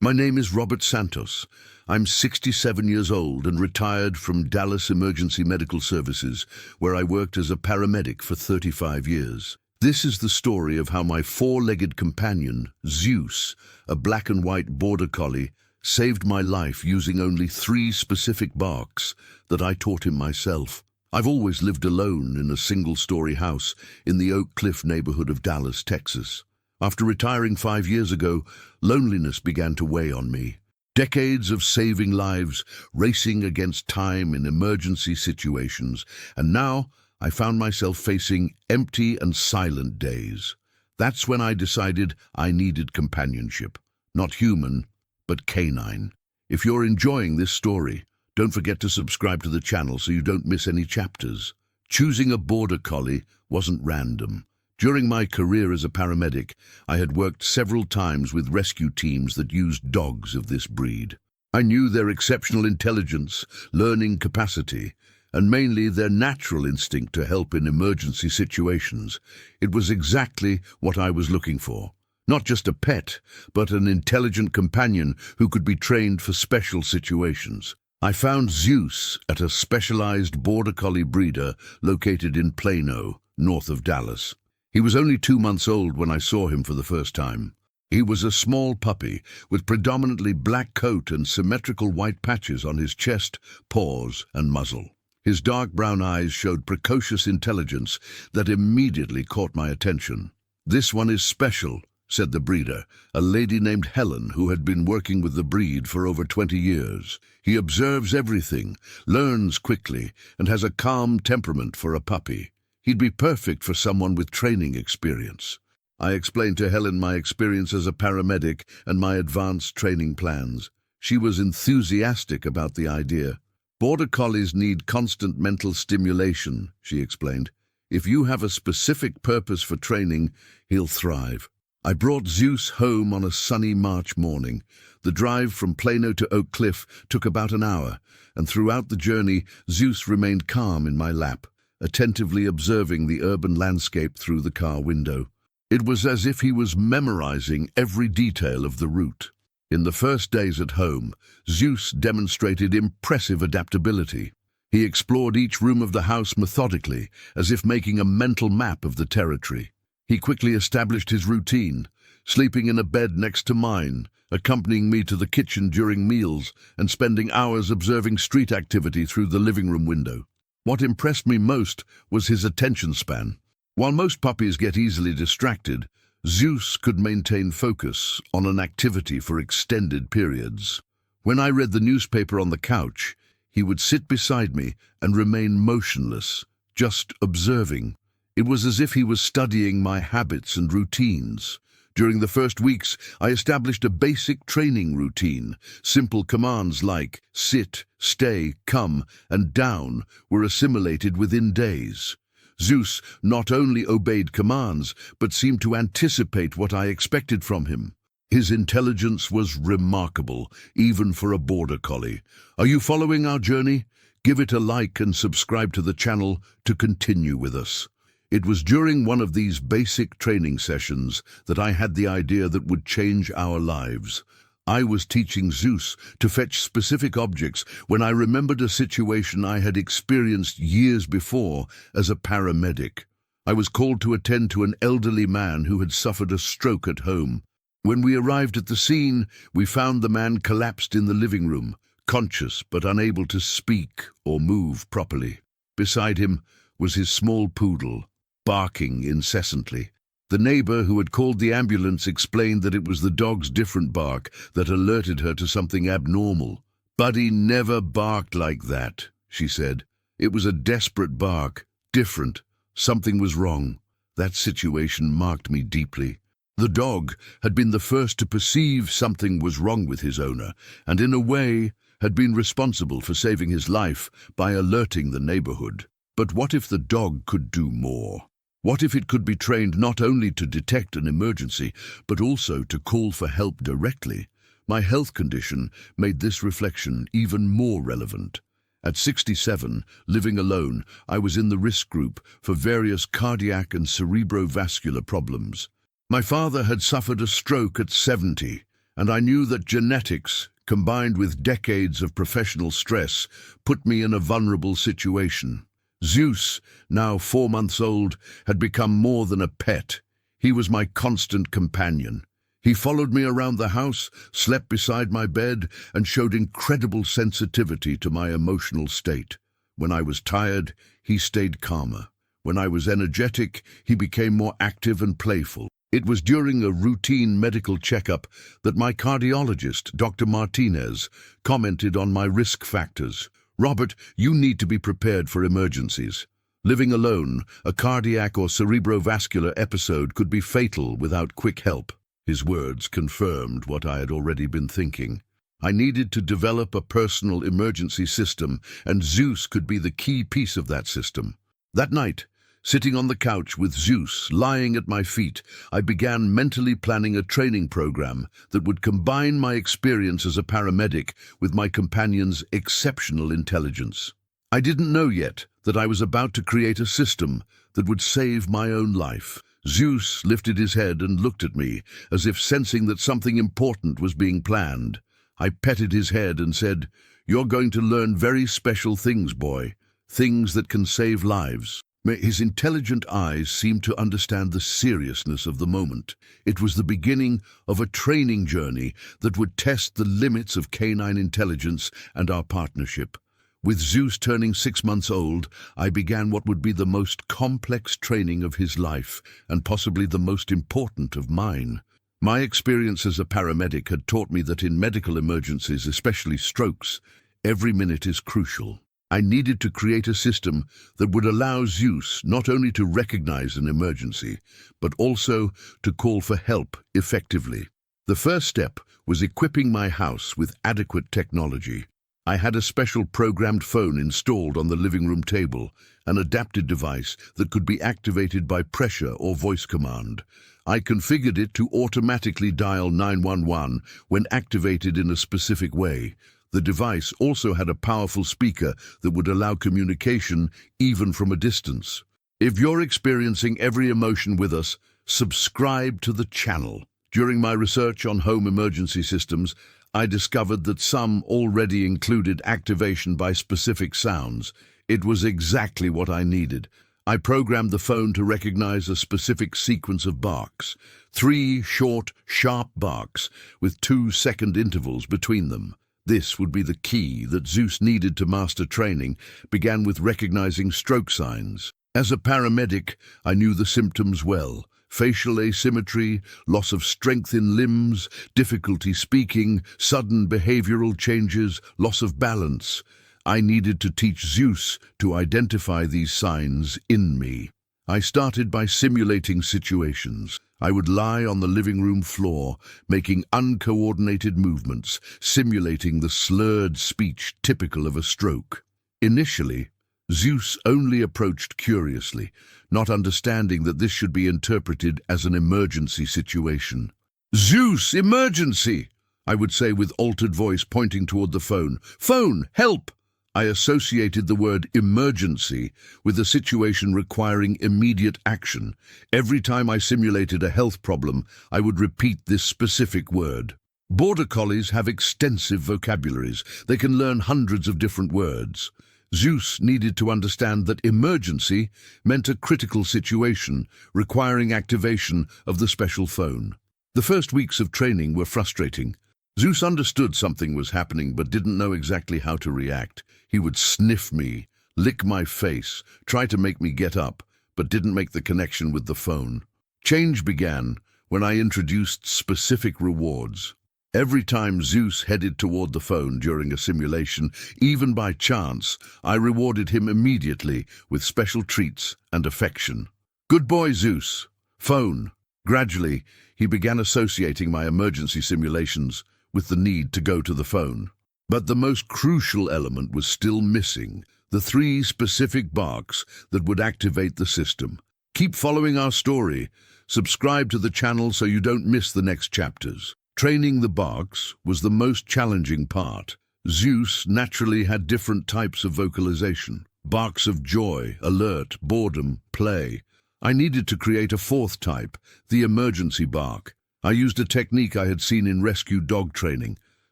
My name is Robert Santos. I'm 67 years old and retired from Dallas Emergency Medical Services, where I worked as a paramedic for 35 years. This is the story of how my four-legged companion, Zeus, a black and white border collie, saved my life using only 3 specific barks that I taught him myself. I've always lived alone in a single-story house in the Oak Cliff neighborhood of Dallas, Texas. After retiring 5 years ago, loneliness began to weigh on me. Decades of saving lives, racing against time in emergency situations, and now I found myself facing empty and silent days. That's when I decided I needed companionship, not human, but canine. If you're enjoying this story, don't forget to subscribe to the channel so you don't miss any chapters. Choosing a border collie wasn't random. During my career as a paramedic, I had worked several times with rescue teams that used dogs of this breed. I knew their exceptional intelligence, learning capacity, and mainly their natural instinct to help in emergency situations. It was exactly what I was looking for. Not just a pet, but an intelligent companion who could be trained for special situations. I found Zeus at a specialized border collie breeder located in Plano, north of Dallas. He was only 2 months old when I saw him for the first time. He was a small puppy with predominantly black coat and symmetrical white patches on his chest, paws, and muzzle. His dark brown eyes showed precocious intelligence that immediately caught my attention. "This one is special," said the breeder, a lady named Helen who had been working with the breed for over 20 years. "He observes everything, learns quickly, and has a calm temperament for a puppy. He'd be perfect for someone with training experience." I explained to Helen my experience as a paramedic and my advanced training plans. She was enthusiastic about the idea. "Border collies need constant mental stimulation," she explained. "If you have a specific purpose for training, he'll thrive." I brought Zeus home on a sunny March morning. The drive from Plano to Oak Cliff took about an hour, and throughout the journey, Zeus remained calm in my lap, attentively observing the urban landscape through the car window. It was as if he was memorizing every detail of the route. In the first days at home, Zeus demonstrated impressive adaptability. He explored each room of the house methodically, as if making a mental map of the territory. He quickly established his routine, sleeping in a bed next to mine, accompanying me to the kitchen during meals, and spending hours observing street activity through the living room window. What impressed me most was his attention span. While most puppies get easily distracted, Zeus could maintain focus on an activity for extended periods. When I read the newspaper on the couch, he would sit beside me and remain motionless, just observing. It was as if he was studying my habits and routines. During the first weeks, I established a basic training routine. Simple commands like sit, stay, come, and down were assimilated within days. Zeus not only obeyed commands, but seemed to anticipate what I expected from him. His intelligence was remarkable, even for a border collie. Are you following our journey? Give it a like and subscribe to the channel to continue with us. It was during one of these basic training sessions that I had the idea that would change our lives. I was teaching Zeus to fetch specific objects when I remembered a situation I had experienced years before as a paramedic. I was called to attend to an elderly man who had suffered a stroke at home. When we arrived at the scene, we found the man collapsed in the living room, conscious but unable to speak or move properly. Beside him was his small poodle, barking incessantly. The neighbor who had called the ambulance explained that it was the dog's different bark that alerted her to something abnormal. "Buddy never barked like that," she said. "It was a desperate bark, different. Something was wrong." That situation marked me deeply. The dog had been the first to perceive something was wrong with his owner, and in a way had been responsible for saving his life by alerting the neighborhood. But what if the dog could do more? What if it could be trained not only to detect an emergency, but also to call for help directly? My health condition made this reflection even more relevant. At 67, living alone, I was in the risk group for various cardiac and cerebrovascular problems. My father had suffered a stroke at 70, And I knew that genetics, combined with decades of professional stress, put me in a vulnerable situation. Zeus, now 4 months old, had become more than a pet. He was my constant companion. He followed me around the house, slept beside my bed, and showed incredible sensitivity to my emotional state. When I was tired, he stayed calmer. When I was energetic, he became more active and playful. It was during a routine medical checkup that my cardiologist, Dr. Martinez, commented on my risk factors. "Robert, you need to be prepared for emergencies. Living alone, a cardiac or cerebrovascular episode could be fatal without quick help." His words confirmed what I had already been thinking. I needed to develop a personal emergency system, and Zeus could be the key piece of that system. That night, sitting on the couch with Zeus lying at my feet, I began mentally planning a training program that would combine my experience as a paramedic with my companion's exceptional intelligence. I didn't know yet that I was about to create a system that would save my own life. Zeus lifted his head and looked at me, as if sensing that something important was being planned. I petted his head and said, "You're going to learn very special things, boy. Things that can save lives." His intelligent eyes seemed to understand the seriousness of the moment. It was the beginning of a training journey that would test the limits of canine intelligence and our partnership. With Zeus turning 6 months old, I began what would be the most complex training of his life, and possibly the most important of mine. My experience as a paramedic had taught me that in medical emergencies, especially strokes, every minute is crucial. I needed to create a system that would allow Zeus not only to recognize an emergency, but also to call for help effectively. The first step was equipping my house with adequate technology. I had a special programmed phone installed on the living room table, an adapted device that could be activated by pressure or voice command. I configured it to automatically dial 911 when activated in a specific way. The device also had a powerful speaker that would allow communication even from a distance. If you're experiencing every emotion with us, subscribe to the channel. During my research on home emergency systems, I discovered that some already included activation by specific sounds. It was exactly what I needed. I programmed the phone to recognize a specific sequence of barks, 3 short, sharp barks with 2-second intervals between them. This would be the key that Zeus needed to master training, began with recognizing stroke signs. As a paramedic, I knew the symptoms well. Facial asymmetry, loss of strength in limbs, difficulty speaking, sudden behavioral changes, loss of balance. I needed to teach Zeus to identify these signs in me. I started by simulating situations. I would lie on the living room floor, making uncoordinated movements, simulating the slurred speech typical of a stroke. Initially, Zeus only approached curiously, not understanding that this should be interpreted as an emergency situation. "Zeus, emergency!" I would say with altered voice, pointing toward the phone. "Phone, help!" I associated the word emergency with a situation requiring immediate action. Every time I simulated a health problem, I would repeat this specific word. Border Collies have extensive vocabularies. They can learn hundreds of different words. Zeus needed to understand that emergency meant a critical situation requiring activation of the special phone. The first weeks of training were frustrating. Zeus understood something was happening but didn't know exactly how to react. He would sniff me, lick my face, try to make me get up, but didn't make the connection with the phone. Change began when I introduced specific rewards. Every time Zeus headed toward the phone during a simulation, even by chance, I rewarded him immediately with special treats and affection. "Good boy, Zeus. Phone." Gradually, he began associating my emergency simulations with the need to go to the phone. But the most crucial element was still missing, the 3 specific barks that would activate the system. Keep following our story. Subscribe to the channel so you don't miss the next chapters. Training the barks was the most challenging part. Zeus naturally had different types of vocalization. Barks of joy, alert, boredom, play. I needed to create a 4th type, the emergency bark. I used a technique I had seen in rescue dog training,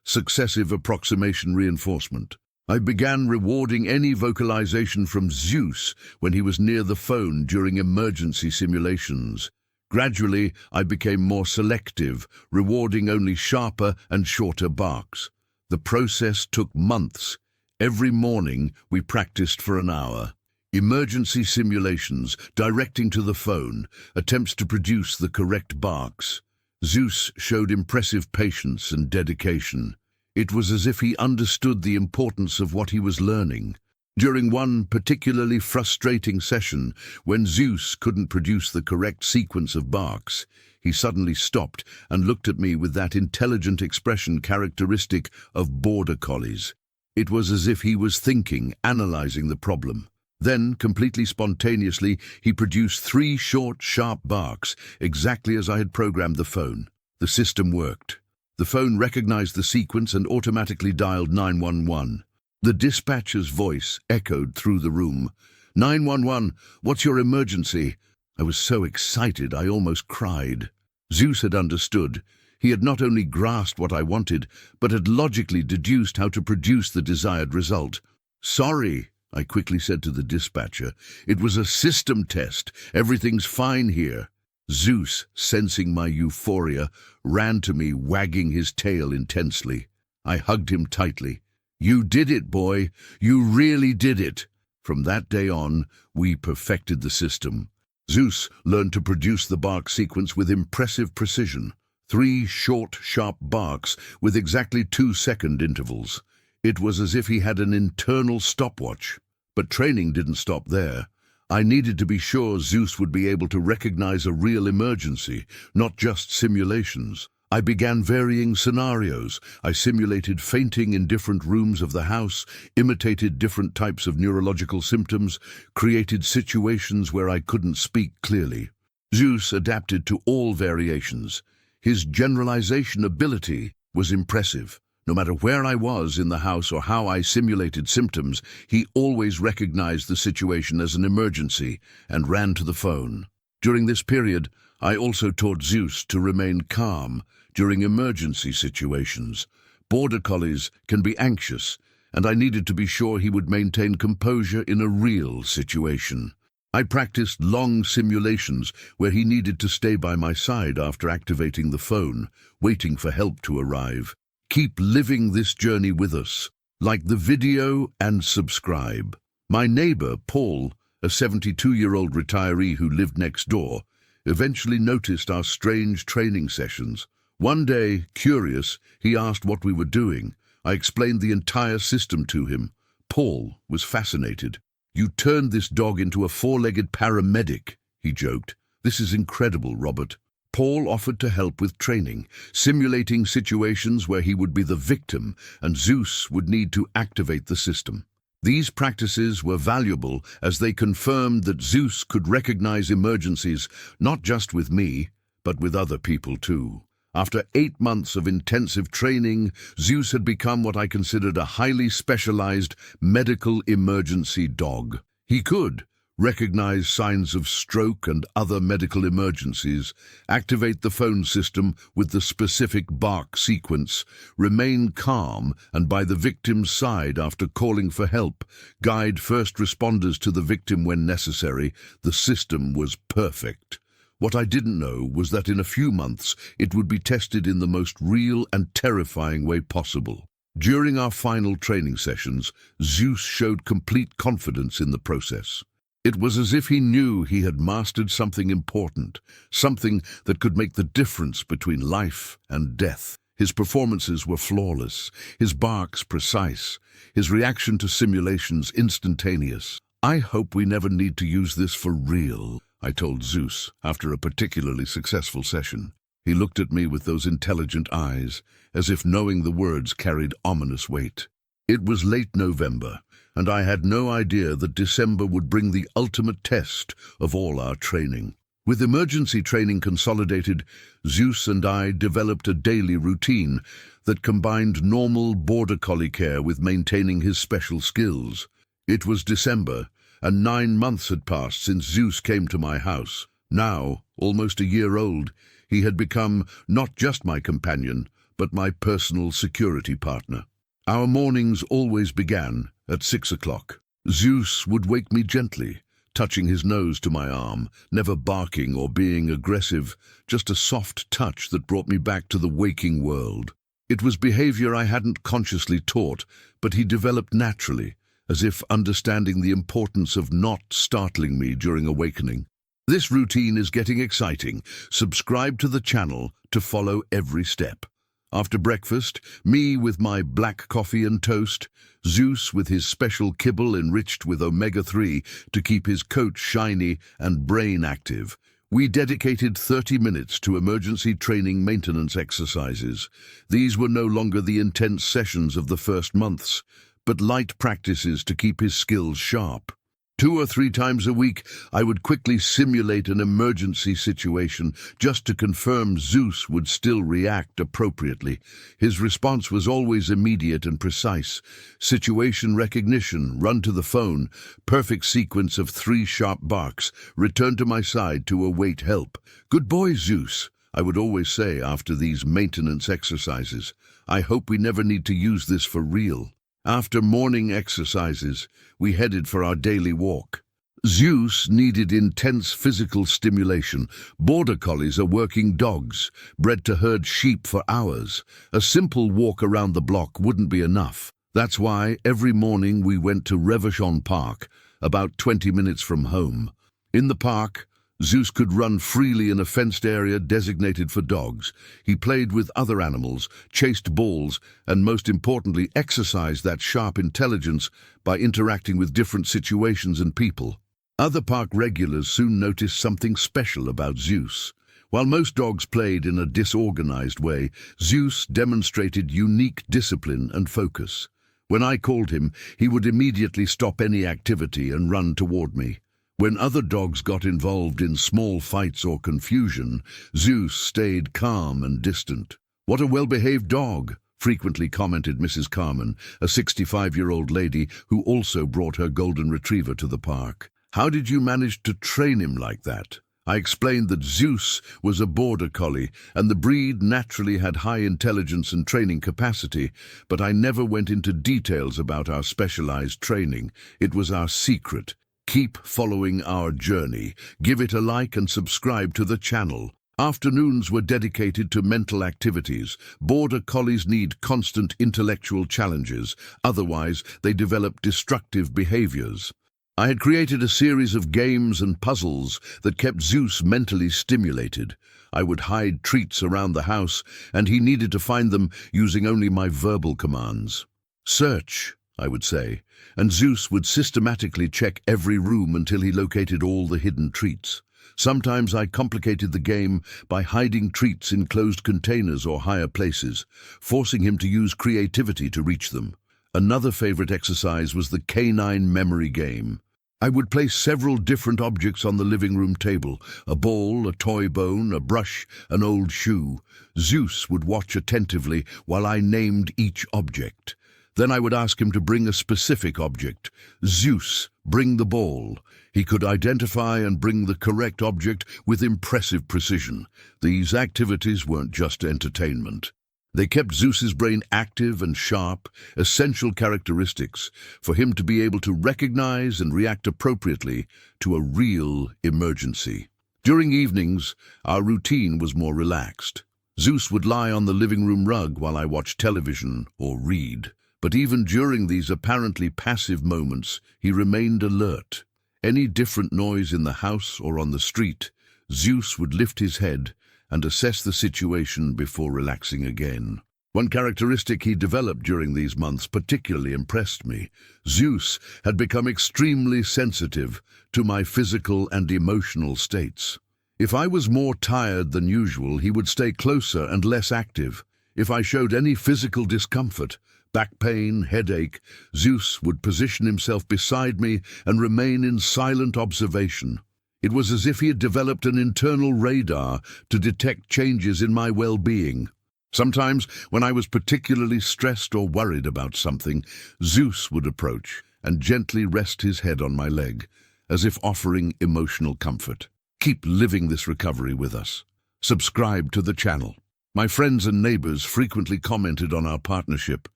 successive approximation reinforcement. I began rewarding any vocalization from Zeus when he was near the phone during emergency simulations. Gradually, I became more selective, rewarding only sharper and shorter barks. The process took months. Every morning, we practiced for an hour. Emergency simulations, directing to the phone, attempts to produce the correct barks. Zeus showed impressive patience and dedication. It was as if he understood the importance of what he was learning. During one particularly frustrating session, when Zeus couldn't produce the correct sequence of barks, he suddenly stopped and looked at me with that intelligent expression characteristic of border collies. It was as if he was thinking, analyzing the problem. Then, completely spontaneously, he produced 3 short, sharp barks, exactly as I had programmed the phone. The system worked. The phone recognized the sequence and automatically dialed 911. The dispatcher's voice echoed through the room. 911, what's your emergency? I was so excited I almost cried. Zeus had understood. He had not only grasped what I wanted, but had logically deduced how to produce the desired result. Sorry, I quickly said to the dispatcher. It was a system test. Everything's fine here. Zeus, sensing my euphoria, ran to me, wagging his tail intensely. I hugged him tightly. You did it, boy. You really did it. From that day on, we perfected the system. Zeus learned to produce the bark sequence with impressive precision. 3 short, sharp barks with exactly 2-second intervals. It was as if he had an internal stopwatch. But training didn't stop there. I needed to be sure Zeus would be able to recognize a real emergency, not just simulations. I began varying scenarios. I simulated fainting in different rooms of the house, imitated different types of neurological symptoms, created situations where I couldn't speak clearly. Zeus adapted to all variations. His generalization ability was impressive. No matter where I was in the house or how I simulated symptoms, he always recognized the situation as an emergency and ran to the phone. During this period, I also taught Zeus to remain calm during emergency situations. Border collies can be anxious, and I needed to be sure he would maintain composure in a real situation. I practiced long simulations where he needed to stay by my side after activating the phone, waiting for help to arrive. Keep living this journey with us. Like the video and subscribe. My neighbor, Paul, a 72-year-old retiree who lived next door, eventually noticed our strange training sessions. One day, curious, he asked what we were doing. I explained the entire system to him. Paul was fascinated. You turned this dog into a 4-legged paramedic, he joked. This is incredible, Robert. Paul offered to help with training, simulating situations where he would be the victim and Zeus would need to activate the system. These practices were valuable as they confirmed that Zeus could recognize emergencies not just with me, but with other people too. After 8 months of intensive training, Zeus had become what I considered a highly specialized medical emergency dog. He could recognize signs of stroke and other medical emergencies, activate the phone system with the specific bark sequence, remain calm and by the victim's side after calling for help, guide first responders to the victim when necessary. The system was perfect. What I didn't know was that in a few months it would be tested in the most real and terrifying way possible. During our final training sessions, Zeus showed complete confidence in the process. It was as if he knew he had mastered something important, something that could make the difference between life and death. His performances were flawless, his barks precise, his reaction to simulations instantaneous. I hope we never need to use this for real, I told Zeus after a particularly successful session. He looked at me with those intelligent eyes, as if knowing the words carried ominous weight. It was late November, and I had no idea that December would bring the ultimate test of all our training. With emergency training consolidated, Zeus and I developed a daily routine that combined normal border collie care with maintaining his special skills. It was December, and 9 months had passed since Zeus came to my house. Now, almost a year old, He had become not just my companion, but my personal security partner. Our mornings always began at 6 o'clock. Zeus would wake me gently, touching his nose to my arm, never barking or being aggressive, just a soft touch that brought me back to the waking world. It was behavior I hadn't consciously taught, but he developed naturally, as if understanding the importance of not startling me during awakening. This routine is getting exciting. Subscribe to the channel to follow every step. After breakfast, me with my black coffee and toast, Zeus with his special kibble enriched with omega-3 to keep his coat shiny and brain active. We dedicated 30 minutes to emergency training maintenance exercises. These were no longer the intense sessions of the first months, but light practices to keep his skills sharp. 2 or 3 times a week, I would quickly simulate an emergency situation just to confirm Zeus would still react appropriately. His response was always immediate and precise. Situation recognition, run to the phone, perfect sequence of 3 sharp barks, return to my side to await help. "Good boy, Zeus," I would always say after these maintenance exercises. "I hope we never need to use this for real." After morning exercises, we headed for our daily walk. Zeus needed intense physical stimulation. Border collies are working dogs, bred to herd sheep for hours. A simple walk around the block wouldn't be enough. That's why every morning we went to Revachon Park, about 20 minutes from home. In the park, Zeus could run freely in a fenced area designated for dogs. He played with other animals, chased balls, and most importantly, exercised that sharp intelligence by interacting with different situations and people. Other park regulars soon noticed something special about Zeus. While most dogs played in a disorganized way, Zeus demonstrated unique discipline and focus. When I called him, he would immediately stop any activity and run toward me. When other dogs got involved in small fights or confusion, Zeus stayed calm and distant. "What a well-behaved dog," frequently commented Mrs. Carmen, a 65-year-old lady who also brought her golden retriever to the park. "How did you manage to train him like that?" I explained that Zeus was a border collie and the breed naturally had high intelligence and training capacity, but I never went into details about our specialized training. It was our secret. Keep following our journey. Give it a like and subscribe to the channel. Afternoons were dedicated to mental activities. Border collies need constant intellectual challenges, otherwise they develop destructive behaviors. I had created a series of games and puzzles that kept Zeus mentally stimulated. I would hide treats around the house, and he needed to find them using only my verbal commands. "Search," I would say, and Zeus would systematically check every room until he located all the hidden treats. Sometimes I complicated the game by hiding treats in closed containers or higher places, forcing him to use creativity to reach them. Another favorite exercise was the canine memory game. I would place several different objects on the living room table: a ball, a toy bone, a brush, an old shoe. Zeus would watch attentively while I named each object. Then I would ask him to bring a specific object. "Zeus, bring the ball." He could identify and bring the correct object with impressive precision. These activities weren't just entertainment. They kept Zeus's brain active and sharp, essential characteristics for him to be able to recognize and react appropriately to a real emergency. During evenings, our routine was more relaxed. Zeus would lie on the living room rug while I watched television or read. But even during these apparently passive moments, he remained alert. Any different noise in the house or on the street, Zeus would lift his head and assess the situation before relaxing again. One characteristic he developed during these months particularly impressed me. Zeus had become extremely sensitive to my physical and emotional states. If I was more tired than usual, he would stay closer and less active. If I showed any physical discomfort, back pain, headache, Zeus would position himself beside me and remain in silent observation. It was as if he had developed an internal radar to detect changes in my well-being. Sometimes, when I was particularly stressed or worried about something, Zeus would approach and gently rest his head on my leg, as if offering emotional comfort. Keep living this recovery with us. Subscribe to the channel. My friends and neighbors frequently commented on our partnership.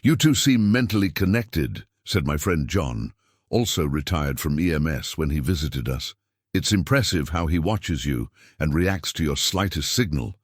"You two seem mentally connected," said my friend John, also retired from EMS when he visited us. "It's impressive how he watches you and reacts to your slightest signal."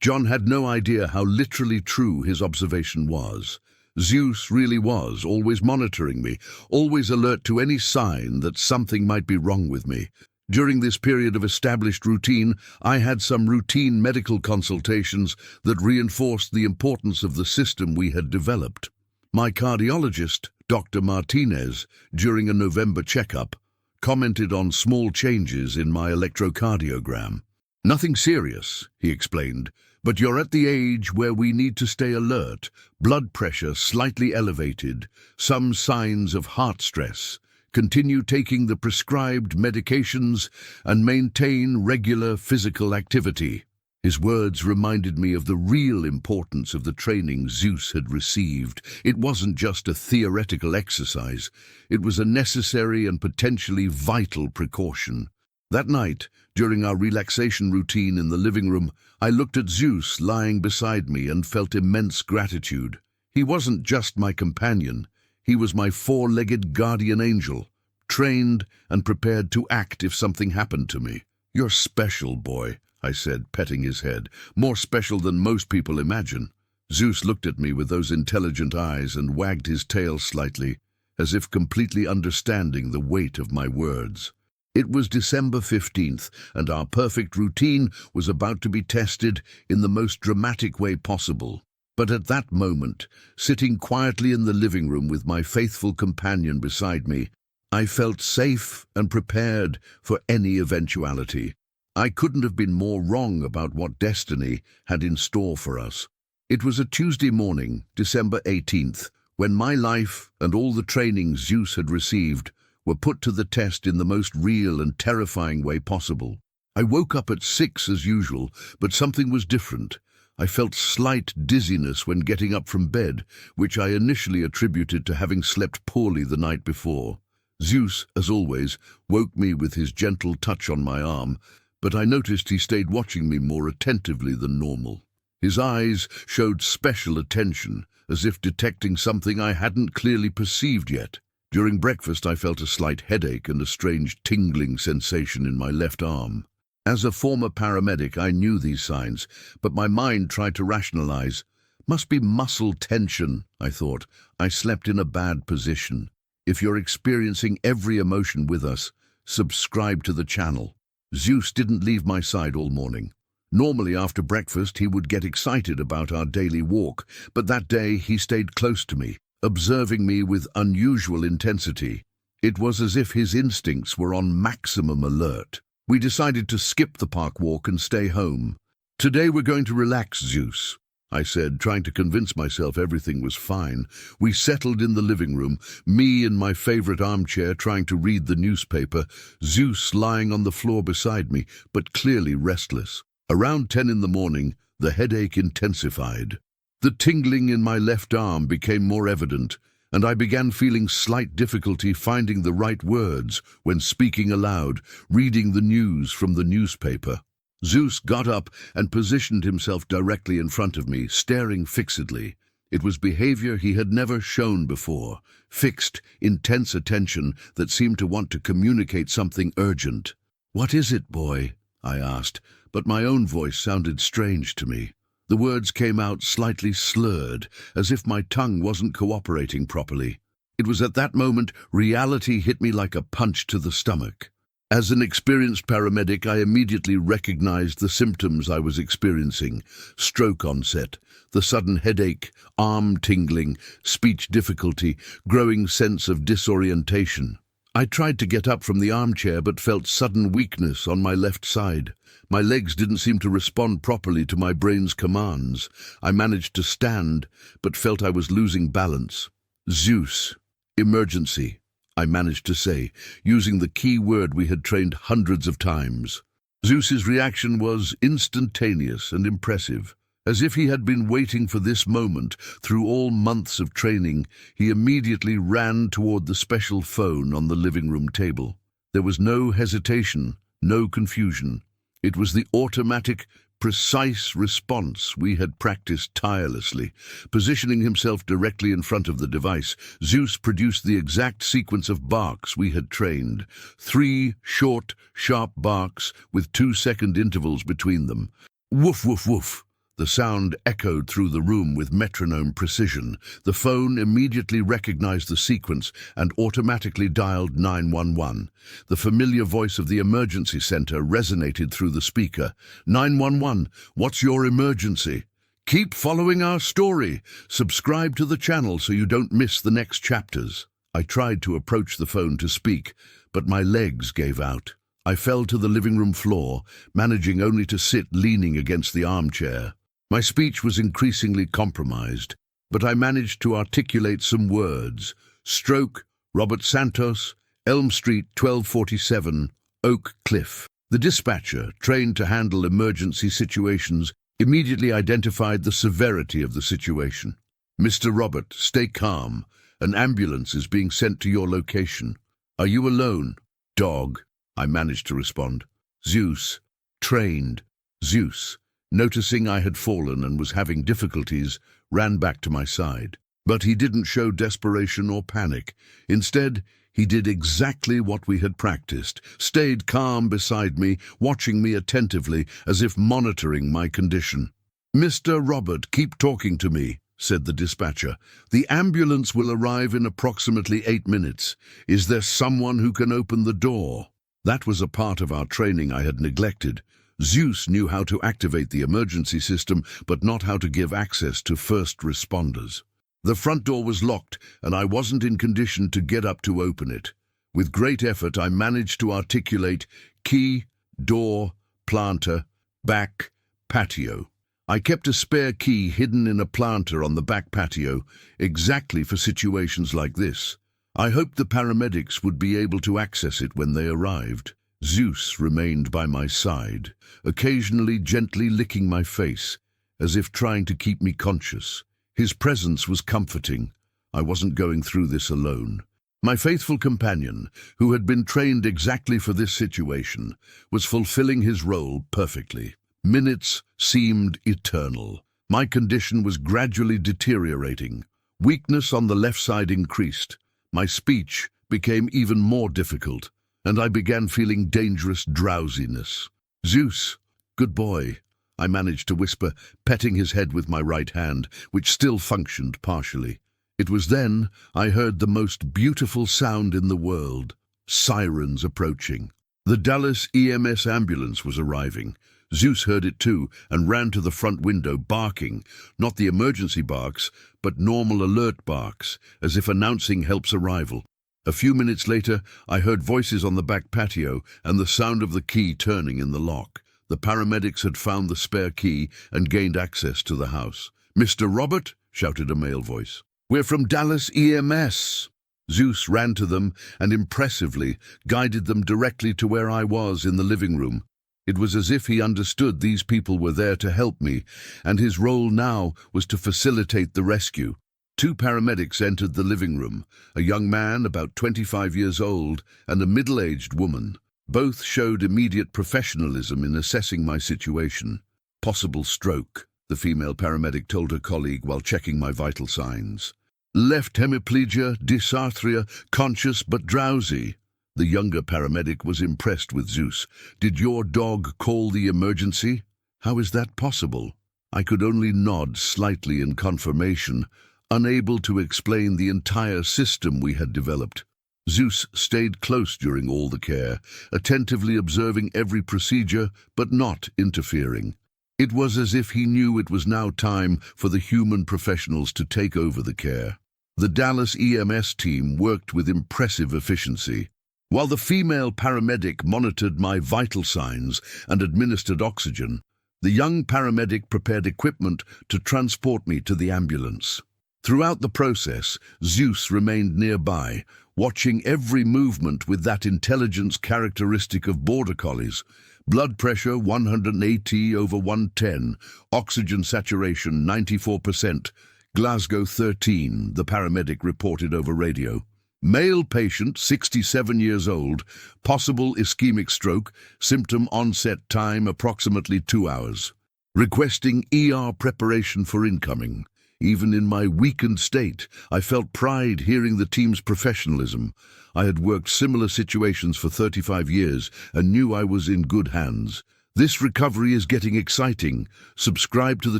John had no idea how literally true his observation was. Zeus really was always monitoring me, always alert to any sign that something might be wrong with me. During this period of established routine, I had some routine medical consultations that reinforced the importance of the system we had developed. My cardiologist, Dr. Martinez, during a November checkup, commented on small changes in my electrocardiogram. "Nothing serious," he explained, "but you're at the age where we need to stay alert, blood pressure slightly elevated, some signs of heart stress. Continue taking the prescribed medications and maintain regular physical activity." His words reminded me of the real importance of the training Zeus had received. It wasn't just a theoretical exercise. It was a necessary and potentially vital precaution. That night, during our relaxation routine in the living room, I looked at Zeus lying beside me and felt immense gratitude. He wasn't just my companion. He was my four-legged guardian angel, trained and prepared to act if something happened to me. "You're special, boy," I said, petting his head. "More special than most people imagine." Zeus looked at me with those intelligent eyes and wagged his tail slightly, as if completely understanding the weight of my words. It was December 15th, and our perfect routine was about to be tested in the most dramatic way possible. But at that moment, sitting quietly in the living room with my faithful companion beside me, I felt safe and prepared for any eventuality. I couldn't have been more wrong about what destiny had in store for us. It was a Tuesday morning, December 18th, when my life and all the training Zeus had received were put to the test in the most real and terrifying way possible. I woke up at 6 as usual, but something was different. I felt slight dizziness when getting up from bed, which I initially attributed to having slept poorly the night before. Zeus, as always, woke me with his gentle touch on my arm, but I noticed he stayed watching me more attentively than normal. His eyes showed special attention, as if detecting something I hadn't clearly perceived yet. During breakfast, I felt a slight headache and a strange tingling sensation in my left arm. As a former paramedic, I knew these signs, but my mind tried to rationalize. "Must be muscle tension," I thought. "I slept in a bad position." If you're experiencing every emotion with us, subscribe to the channel. Zeus didn't leave my side all morning. Normally after breakfast he would get excited about our daily walk, but that day he stayed close to me, observing me with unusual intensity. It was as if his instincts were on maximum alert. We decided to skip the park walk and stay home. "Today we're going to relax, Zeus," I said, trying to convince myself everything was fine. We settled in the living room, me in my favorite armchair trying to read the newspaper, Zeus lying on the floor beside me, but clearly restless. Around 10 in the morning, the headache intensified. The tingling in my left arm became more evident, and I began feeling slight difficulty finding the right words when speaking aloud, reading the news from the newspaper. Zeus got up and positioned himself directly in front of me, staring fixedly. It was behavior he had never shown before, fixed, intense attention that seemed to want to communicate something urgent. "What is it, boy?" I asked, but my own voice sounded strange to me. The words came out slightly slurred, as if my tongue wasn't cooperating properly. It was at that moment reality hit me like a punch to the stomach. As an experienced paramedic, I immediately recognized the symptoms I was experiencing: stroke onset, the sudden headache, arm tingling, speech difficulty, growing sense of disorientation. I tried to get up from the armchair but felt sudden weakness on my left side. My legs didn't seem to respond properly to my brain's commands. I managed to stand, but felt I was losing balance. "Zeus, emergency," I managed to say, using the key word we had trained hundreds of times. Zeus's reaction was instantaneous and impressive. As if he had been waiting for this moment through all months of training, he immediately ran toward the special phone on the living room table. There was no hesitation, no confusion. It was the automatic, precise response we had practiced tirelessly. Positioning himself directly in front of the device, Zeus produced the exact sequence of barks we had trained. 3 short, sharp barks with 2-second intervals between them. Woof, woof, woof. The sound echoed through the room with metronome precision. The phone immediately recognized the sequence and automatically dialed 911. The familiar voice of the emergency center resonated through the speaker. 911, what's your emergency? Keep following our story. Subscribe to the channel so you don't miss the next chapters. I tried to approach the phone to speak, but my legs gave out. I fell to the living room floor, managing only to sit leaning against the armchair. My speech was increasingly compromised, but I managed to articulate some words. Stroke, Robert Santos, Elm Street 1247, Oak Cliff. The dispatcher, trained to handle emergency situations, immediately identified the severity of the situation. Mr. Robert, stay calm. An ambulance is being sent to your location. Are you alone? Dog, I managed to respond. Zeus, trained. Zeus, noticing I had fallen and was having difficulties, ran back to my side. But he didn't show desperation or panic. Instead, he did exactly what we had practiced, stayed calm beside me, watching me attentively as if monitoring my condition. Mr. Robert, keep talking to me, said the dispatcher. The ambulance will arrive in approximately 8 minutes. Is there someone who can open the door? That was a part of our training I had neglected. Zeus knew how to activate the emergency system, but not how to give access to first responders. The front door was locked, and I wasn't in condition to get up to open it. With great effort, I managed to articulate key, door, planter, back, patio. I kept a spare key hidden in a planter on the back patio, exactly for situations like this. I hoped the paramedics would be able to access it when they arrived. Zeus remained by my side, occasionally gently licking my face, as if trying to keep me conscious. His presence was comforting. I wasn't going through this alone. My faithful companion, who had been trained exactly for this situation, was fulfilling his role perfectly. Minutes seemed eternal. My condition was gradually deteriorating. Weakness on the left side increased. My speech became even more difficult, and I began feeling dangerous drowsiness. Zeus, good boy, I managed to whisper, petting his head with my right hand, which still functioned partially. It was then I heard the most beautiful sound in the world, sirens approaching. The Dallas EMS ambulance was arriving. Zeus heard it too and ran to the front window, barking, not the emergency barks, but normal alert barks, as if announcing help's arrival. A few minutes later, I heard voices on the back patio and the sound of the key turning in the lock. The paramedics had found the spare key and gained access to the house. "Mr. Robert," shouted a male voice. "We're from Dallas EMS." Zeus ran to them and impressively guided them directly to where I was in the living room. It was as if he understood these people were there to help me, and his role now was to facilitate the rescue. 2 paramedics entered the living room, a young man about 25 years old and a middle-aged woman. Both showed immediate professionalism in assessing my situation. "Possible stroke," the female paramedic told her colleague while checking my vital signs. "Left hemiplegia, dysarthria, conscious but drowsy." The younger paramedic was impressed with Zeus. "Did your dog call the emergency?" "How is that possible?" I could only nod slightly in confirmation, unable to explain the entire system we had developed. Zeus stayed close during all the care, attentively observing every procedure, but not interfering. It was as if he knew it was now time for the human professionals to take over the care. The Dallas EMS team worked with impressive efficiency. While the female paramedic monitored my vital signs and administered oxygen, the young paramedic prepared equipment to transport me to the ambulance. Throughout the process, Zeus remained nearby, watching every movement with that intelligence characteristic of border collies. Blood pressure 180/110, oxygen saturation 94%, Glasgow 13, the paramedic reported over radio. Male patient, 67 years old, possible ischemic stroke, symptom onset time approximately 2 hours. Requesting ER preparation for incoming. Even in my weakened state, I felt pride hearing the team's professionalism. I had worked similar situations for 35 years and knew I was in good hands. This recovery is getting exciting. Subscribe to the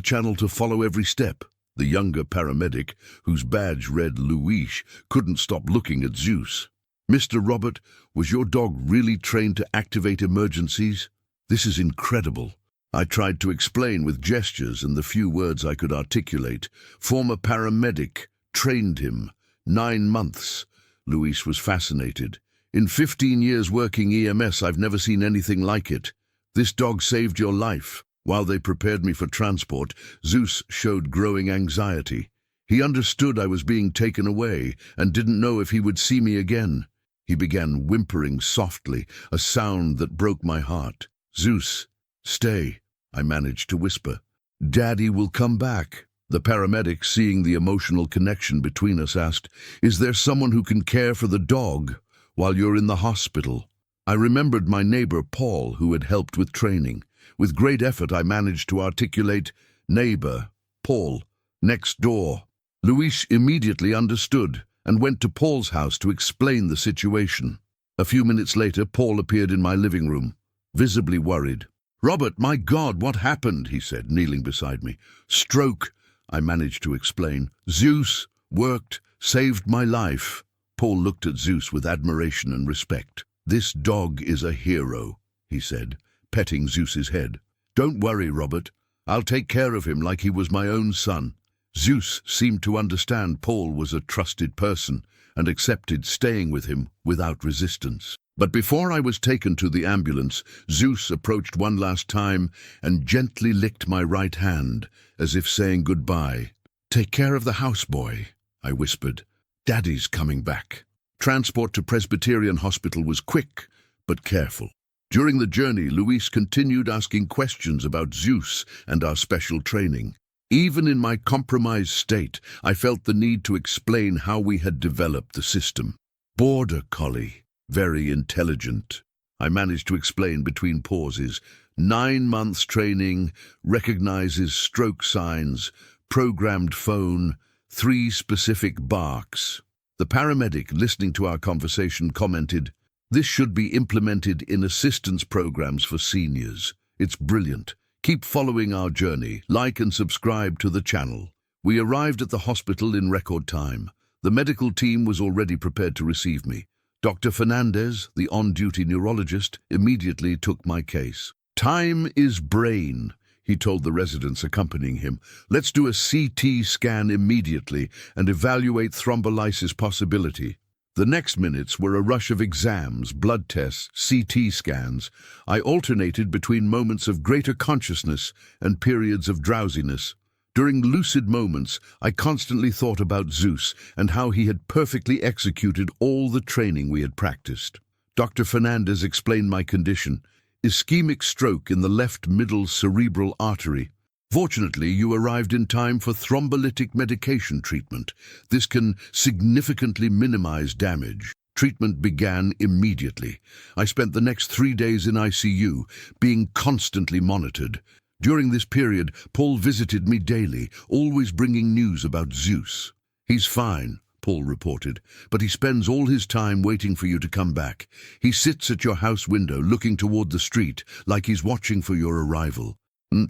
channel to follow every step. The younger paramedic, whose badge read Luis, couldn't stop looking at Zeus. Mr. Robert, was your dog really trained to activate emergencies? This is incredible. I tried to explain with gestures and the few words I could articulate. Former paramedic, trained him. 9 months. Luis was fascinated. In 15 years working EMS, I've never seen anything like it. This dog saved your life. While they prepared me for transport, Zeus showed growing anxiety. He understood I was being taken away and didn't know if he would see me again. He began whimpering softly, a sound that broke my heart. Zeus, stay, I managed to whisper. Daddy will come back. The paramedic, seeing the emotional connection between us, asked, Is there someone who can care for the dog while you're in the hospital? I remembered my neighbor Paul, who had helped with training. With great effort, I managed to articulate, Neighbor, Paul, next door. Luis immediately understood and went to Paul's house to explain the situation. A few minutes later, Paul appeared in my living room, visibly worried. Robert, my God, what happened? He said, kneeling beside me. Stroke, I managed to explain. Zeus worked, saved my life. Paul looked at Zeus with admiration and respect. This dog is a hero, he said, petting Zeus's head. Don't worry, Robert. I'll take care of him like he was my own son. Zeus seemed to understand Paul was a trusted person and accepted staying with him without resistance. But before I was taken to the ambulance, Zeus approached one last time and gently licked my right hand, as if saying goodbye. Take care of the houseboy, I whispered. Daddy's coming back. Transport to Presbyterian Hospital was quick, but careful. During the journey, Luis continued asking questions about Zeus and our special training. Even in my compromised state, I felt the need to explain how we had developed the system. Border Collie, very intelligent. I managed to explain between pauses. 9 months training, recognizes stroke signs, programmed phone, 3 specific barks. The paramedic, listening to our conversation, commented, This should be implemented in assistance programs for seniors. It's brilliant. Keep following our journey. Like and subscribe to the channel. We arrived at the hospital in record time. The medical team was already prepared to receive me. Dr. Fernandez, the on-duty neurologist, immediately took my case. Time is brain, he told the residents accompanying him. Let's do a CT scan immediately and evaluate thrombolysis possibility. The next minutes were a rush of exams, blood tests, CT scans. I alternated between moments of greater consciousness and periods of drowsiness. During lucid moments, I constantly thought about Zeus and how he had perfectly executed all the training we had practiced. Dr. Fernandez explained my condition. Ischemic stroke in the left middle cerebral artery. Fortunately, you arrived in time for thrombolytic medication treatment. This can significantly minimize damage. Treatment began immediately. I spent the next 3 days in ICU, being constantly monitored. During this period, Paul visited me daily, always bringing news about Zeus. He's fine, Paul reported, but he spends all his time waiting for you to come back. He sits at your house window, looking toward the street, like he's watching for your arrival.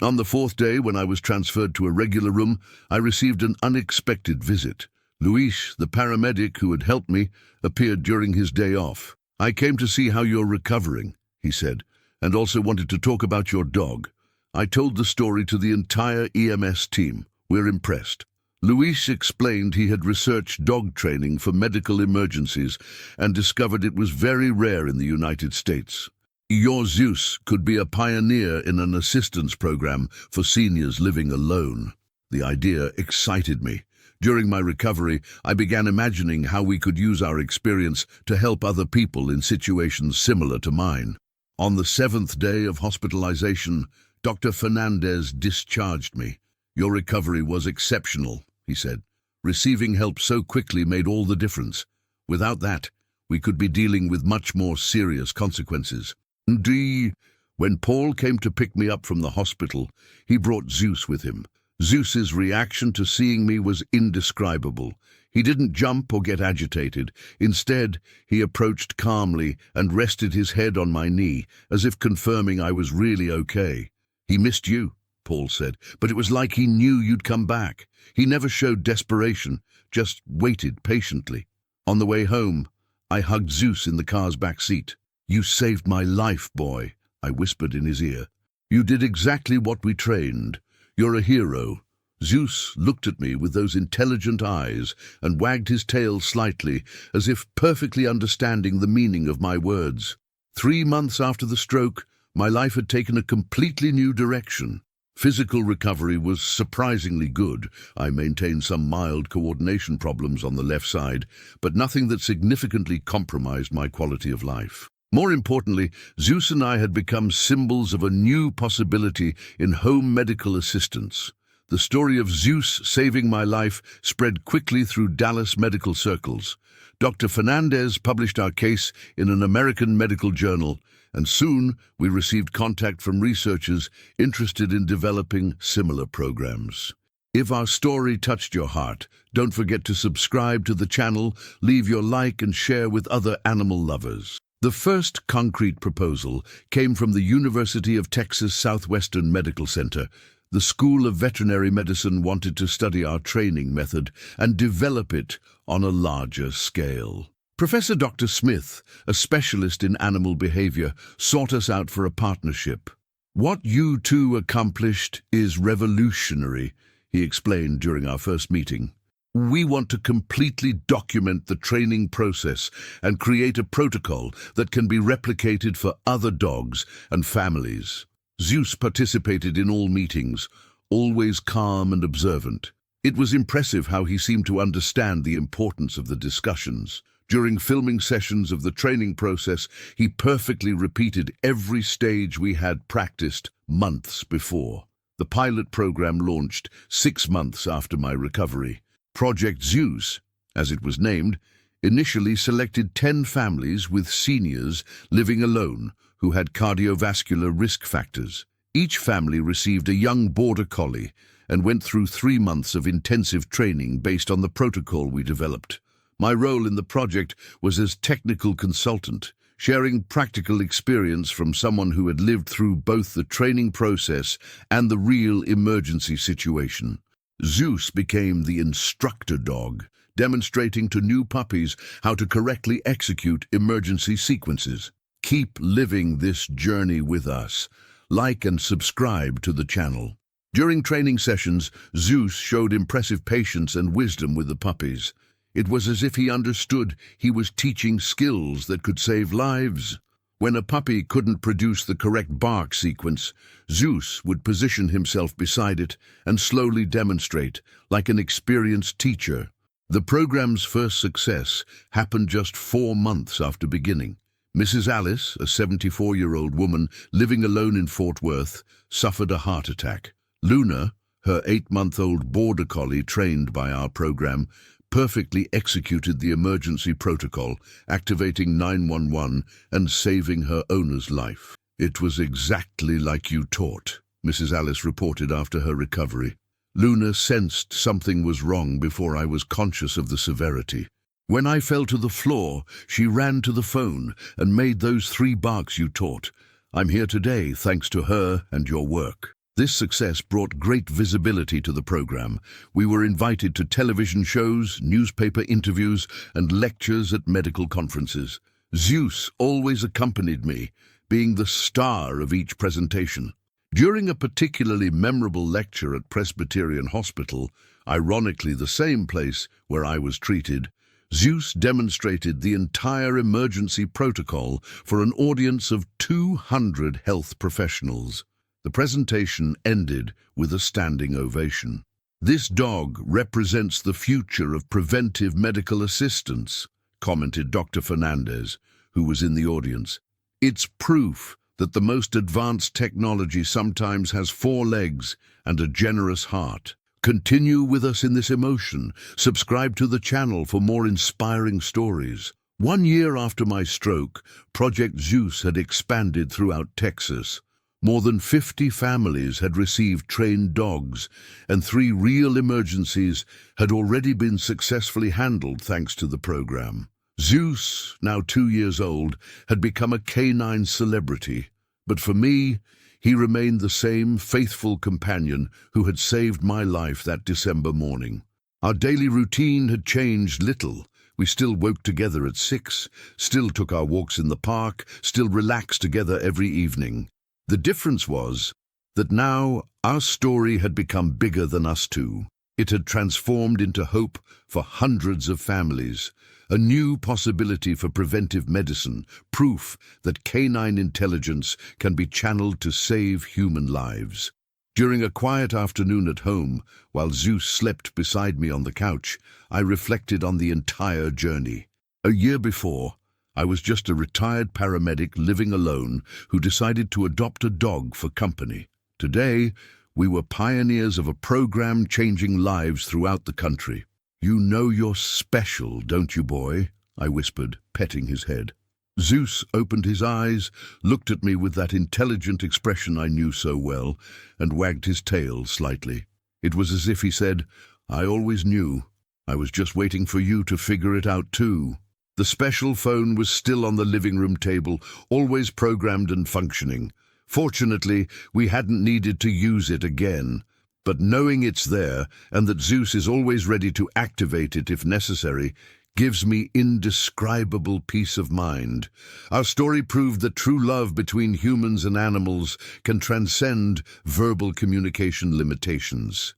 On the 4th day, when I was transferred to a regular room, I received an unexpected visit. Luis, the paramedic who had helped me, appeared during his day off. I came to see how you're recovering, he said, and also wanted to talk about your dog. I told the story to the entire EMS team. We're impressed. Luis explained he had researched dog training for medical emergencies and discovered it was very rare in the United States. Your Zeus could be a pioneer in an assistance program for seniors living alone. The idea excited me. During my recovery, I began imagining how we could use our experience to help other people in situations similar to mine. On the 7th day of hospitalization, Dr. Fernandez discharged me. Your recovery was exceptional, he said. Receiving help so quickly made all the difference. Without that, we could be dealing with much more serious consequences. When Paul came to pick me up from the hospital, he brought Zeus with him. Zeus's reaction to seeing me was indescribable. He didn't jump or get agitated. Instead, he approached calmly and rested his head on my knee, as if confirming I was really okay. "He missed you," Paul said, "but it was like he knew you'd come back. He never showed desperation, just waited patiently." On the way home, I hugged Zeus in the car's back seat. "You saved my life, boy," I whispered in his ear. "You did exactly what we trained. You're a hero." Zeus looked at me with those intelligent eyes and wagged his tail slightly, as if perfectly understanding the meaning of my words. 3 months after the stroke, my life had taken a completely new direction. Physical recovery was surprisingly good. I maintained some mild coordination problems on the left side, but nothing that significantly compromised my quality of life. More importantly, Zeus and I had become symbols of a new possibility in home medical assistance. The story of Zeus saving my life spread quickly through Dallas medical circles. Dr. Fernandez published our case in an American medical journal, and soon we received contact from researchers interested in developing similar programs. If our story touched your heart, don't forget to subscribe to the channel, leave your like and share with other animal lovers. The first concrete proposal came from the University of Texas Southwestern Medical Center. The School of Veterinary Medicine wanted to study our training method and develop it on a larger scale. Professor Dr. Smith, a specialist in animal behavior, sought us out for a partnership. "What you two accomplished is revolutionary," he explained during our first meeting. "We want to completely document the training process and create a protocol that can be replicated for other dogs and families." Zeus participated in all meetings, always calm and observant. It was impressive how he seemed to understand the importance of the discussions. During filming sessions of the training process, he perfectly repeated every stage we had practiced months before. The pilot program launched 6 months after my recovery. Project Zeus, as it was named, initially selected 10 families with seniors living alone who had cardiovascular risk factors. Each family received a young border collie and went through 3 months of intensive training based on the protocol we developed. My role in the project was as technical consultant, sharing practical experience from someone who had lived through both the training process and the real emergency situation. Zeus became the instructor dog, demonstrating to new puppies how to correctly execute emergency sequences. Keep living this journey with us. Like and subscribe to the channel. During training sessions, Zeus showed impressive patience and wisdom with the puppies. It was as if he understood he was teaching skills that could save lives. When a puppy couldn't produce the correct bark sequence, Zeus would position himself beside it and slowly demonstrate, like an experienced teacher. The program's first success happened just 4 months after beginning. Mrs. Alice, a 74-year-old woman living alone in Fort Worth, suffered a heart attack. Luna, her 8-month-old border collie trained by our program, perfectly executed the emergency protocol, activating 911 and saving her owner's life. "It was exactly like you taught," Mrs. Alice reported after her recovery. "Luna sensed something was wrong before I was conscious of the severity. When I fell to the floor, she ran to the phone and made those 3 barks you taught. I'm here today thanks to her and your work." This success brought great visibility to the program. We were invited to television shows, newspaper interviews, and lectures at medical conferences. Zeus always accompanied me, being the star of each presentation. During a particularly memorable lecture at Presbyterian Hospital, ironically the same place where I was treated, Zeus demonstrated the entire emergency protocol for an audience of 200 health professionals. The presentation ended with a standing ovation. "This dog represents the future of preventive medical assistance," commented Dr. Fernandez, who was in the audience. "It's proof that the most advanced technology sometimes has 4 legs and a generous heart." Continue with us in this emotion. Subscribe to the channel for more inspiring stories. 1 year after my stroke, Project Zeus had expanded throughout Texas. More than 50 families had received trained dogs, and 3 real emergencies had already been successfully handled thanks to the program. Zeus, now 2 years old, had become a canine celebrity, but for me, he remained the same faithful companion who had saved my life that December morning. Our daily routine had changed little. We still woke together at 6, still took our walks in the park, still relaxed together every evening. The difference was that now our story had become bigger than us two. It had transformed into hope for hundreds of families, a new possibility for preventive medicine, proof that canine intelligence can be channeled to save human lives. During a quiet afternoon at home, while Zeus slept beside me on the couch, I reflected on the entire journey. A year before, I was just a retired paramedic living alone who decided to adopt a dog for company. Today, we were pioneers of a program changing lives throughout the country. "You know you're special, don't you, boy?" I whispered, petting his head. Zeus opened his eyes, looked at me with that intelligent expression I knew so well, and wagged his tail slightly. It was as if he said, "I always knew. I was just waiting for you to figure it out too." The special phone was still on the living room table, always programmed and functioning. Fortunately, we hadn't needed to use it again. But knowing it's there, and that Zeus is always ready to activate it if necessary, gives me indescribable peace of mind. Our story proved that true love between humans and animals can transcend verbal communication limitations.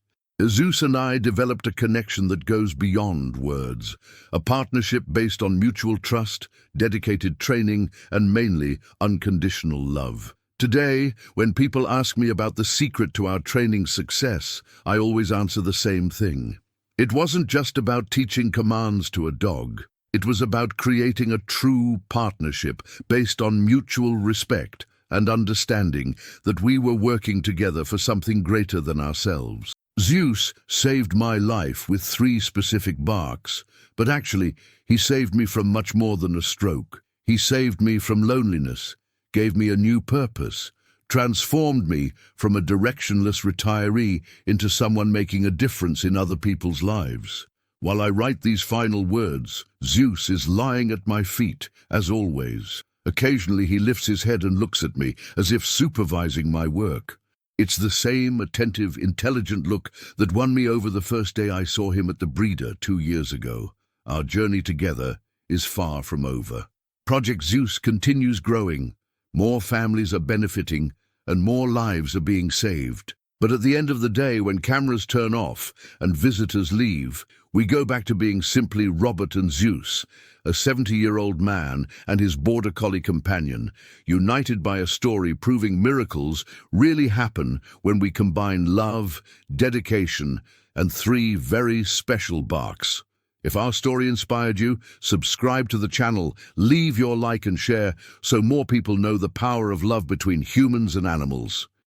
Zeus and I developed a connection that goes beyond words, a partnership based on mutual trust, dedicated training, and mainly unconditional love. Today, when people ask me about the secret to our training success, I always answer the same thing. It wasn't just about teaching commands to a dog. It was about creating a true partnership based on mutual respect and understanding that we were working together for something greater than ourselves. Zeus saved my life with 3 specific barks, but actually, he saved me from much more than a stroke. He saved me from loneliness, gave me a new purpose, transformed me from a directionless retiree into someone making a difference in other people's lives. While I write these final words, Zeus is lying at my feet, as always. Occasionally he lifts his head and looks at me, as if supervising my work. It's the same attentive, intelligent look that won me over the first day I saw him at the breeder 2 years ago. Our journey together is far from over. Project Zeus continues growing. More families are benefiting, and more lives are being saved. But at the end of the day, when cameras turn off and visitors leave, we go back to being simply Robert and Zeus, a 70-year-old man and his border collie companion, united by a story proving miracles really happen when we combine love, dedication, and 3 very special barks. If our story inspired you, subscribe to the channel, leave your like and share so more people know the power of love between humans and animals.